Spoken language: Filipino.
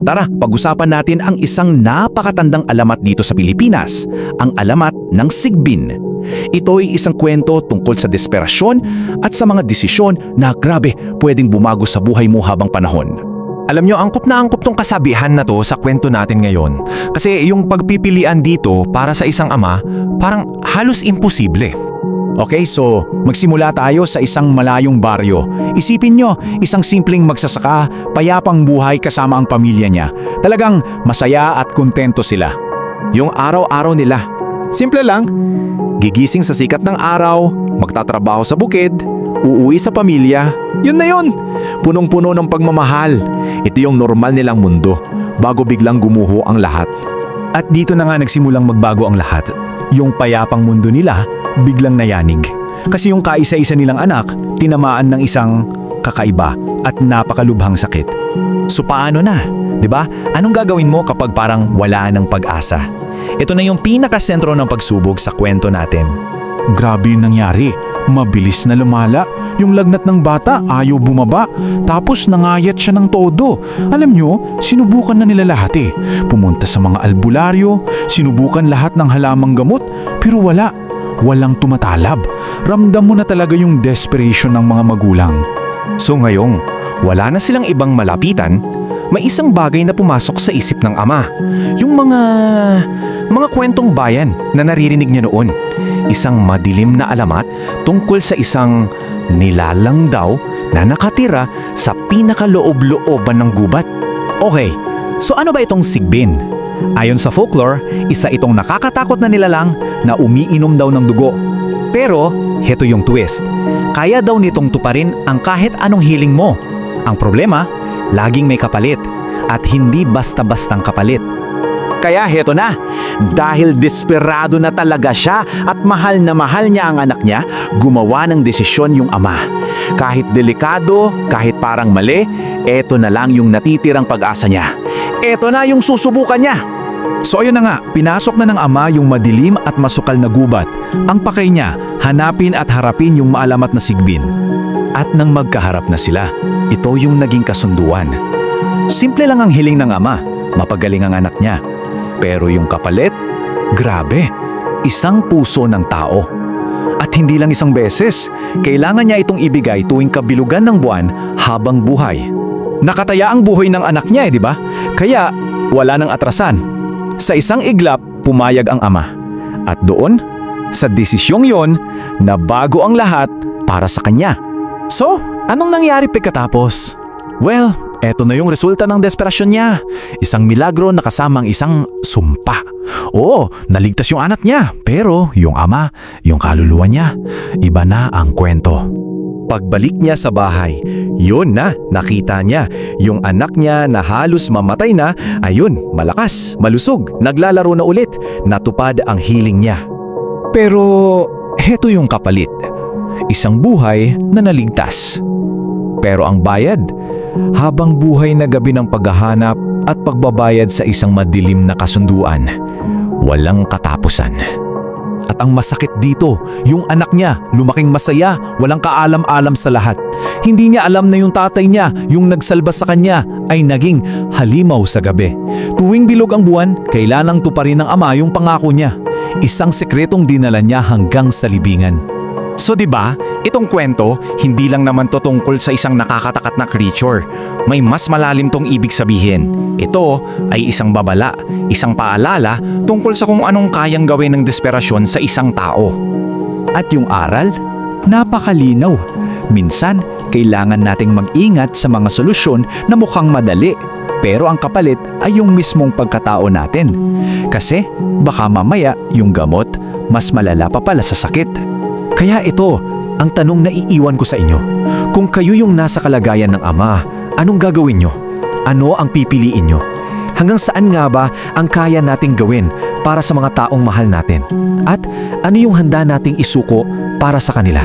Tara, pag-usapan natin ang isang napakatandang alamat dito sa Pilipinas, ang alamat ng Sigbin. Ito ay isang kwento tungkol sa desperasyon at sa mga desisyon na grabe pwedeng bumago sa buhay mo habang panahon. Alam nyo, angkop na angkop tong kasabihan na to sa kwento natin ngayon. Kasi yung pagpipilian dito para sa isang ama, parang halos imposible. Okay, so magsimula tayo sa isang malayong baryo. Isipin nyo, isang simpleng magsasaka, payapang buhay kasama ang pamilya niya. Talagang masaya at kontento sila. Yung araw-araw nila, simple lang. Gigising sa sikat ng araw, magtatrabaho sa bukid, uuwi sa pamilya. Yun na yun. Punong-puno ng pagmamahal. Ito yung normal nilang mundo, bago biglang gumuho ang lahat. At dito na nga nagsimulang magbago ang lahat. Yung payapang mundo nila, biglang nayanig. Kasi yung kaisa-isa nilang anak, tinamaan ng isang kakaiba at napakalubhang sakit. So paano na? 'Di ba? Anong gagawin mo kapag parang wala ng pag-asa? Ito na yung pinakasentro ng pagsubok sa kwento natin. Grabe yung nangyari. Mabilis na lumala. Yung lagnat ng bata ayaw bumaba. Tapos nangayat siya ng todo. Alam nyo, sinubukan na nila lahat eh. Pumunta sa mga albularyo, sinubukan lahat ng halamang gamot, pero wala. Walang tumatalab. Ramdam mo na talaga yung desperation ng mga magulang. So ngayong, wala na silang ibang malapitan, may isang bagay na pumasok sa isip ng ama. Yung mga kwentong bayan na naririnig niya noon. Isang madilim na alamat tungkol sa isang nilalang daw na nakatira sa pinakaloob-looban ng gubat. Okay, so ano ba itong Sigbin? Ayon sa folklore, isa itong nakakatakot na nilalang na umiinom daw ng dugo. Pero, heto yung twist. Kaya daw nitong tuparin ang kahit anong hiling mo. Ang problema, laging may kapalit. At hindi basta-bastang kapalit. Kaya heto na, dahil desperado na talaga siya at mahal na mahal niya ang anak niya, gumawa ng desisyon yung ama. Kahit delikado, kahit parang mali, eto na lang yung natitirang pag-asa niya. Eto na yung susubukan niya. So ayun na nga, pinasok na ng ama yung madilim at masukal na gubat. Ang pakay niya, hanapin at harapin yung maalamat na Sigbin. At nang magkaharap na sila, ito yung naging kasunduan. Simple lang ang hiling ng ama, mapagaling ang anak niya. Pero yung kapalit, grabe, isang puso ng tao. At hindi lang isang beses, kailangan niya itong ibigay tuwing kabilugan ng buwan habang buhay. Nakataya ang buhay ng anak niya di ba? Kaya wala nang atrasan. Sa isang iglap, pumayag ang ama. At doon, sa desisyong yon, nabago ang lahat para sa kanya. So, anong nangyari pagkatapos? Well, eto na yung resulta ng desperasyon niya. Isang milagro na kasamang isang sumpa. Oo, naligtas yung anak niya. Pero yung ama, yung kaluluwa niya, iba na ang kwento. Pagbalik niya sa bahay, yun na, nakita niya. Yung anak niya na halos mamatay na, ayun, malakas, malusog, naglalaro na ulit, natupad ang hiling niya. Pero heto yung kapalit. Isang buhay na naligtas. Pero ang bayad, habang buhay na gabi ng paghahanap at pagbabayad sa isang madilim na kasunduan, walang katapusan. At ang masakit dito, yung anak niya, lumaking masaya, walang kaalam-alam sa lahat. Hindi niya alam na yung tatay niya, yung nagsalba sa kanya, ay naging halimaw sa gabi. Tuwing bilog ang buwan, kailangang tuparin ng ama yung pangako niya. Isang sekretong dinala niya hanggang sa libingan. So 'di ba, itong kwento hindi lang naman to tungkol sa isang nakakatakat na creature. May mas malalim tong ibig sabihin. Ito ay isang babala, isang paalala tungkol sa kung anong kayang gawin ng desperasyon sa isang tao. At yung aral, napakalinaw. Minsan, kailangan nating mag-ingat sa mga solusyon na mukhang madali. Pero ang kapalit ay yung mismong pagkatao natin. Kasi baka mamaya yung gamot mas malala pa pala sa sakit. Kaya ito, ang tanong na iiwan ko sa inyo. Kung kayo yung nasa kalagayan ng ama, anong gagawin nyo? Ano ang pipiliin nyo? Hanggang saan nga ba ang kaya nating gawin para sa mga taong mahal natin? At ano yung handa nating isuko para sa kanila?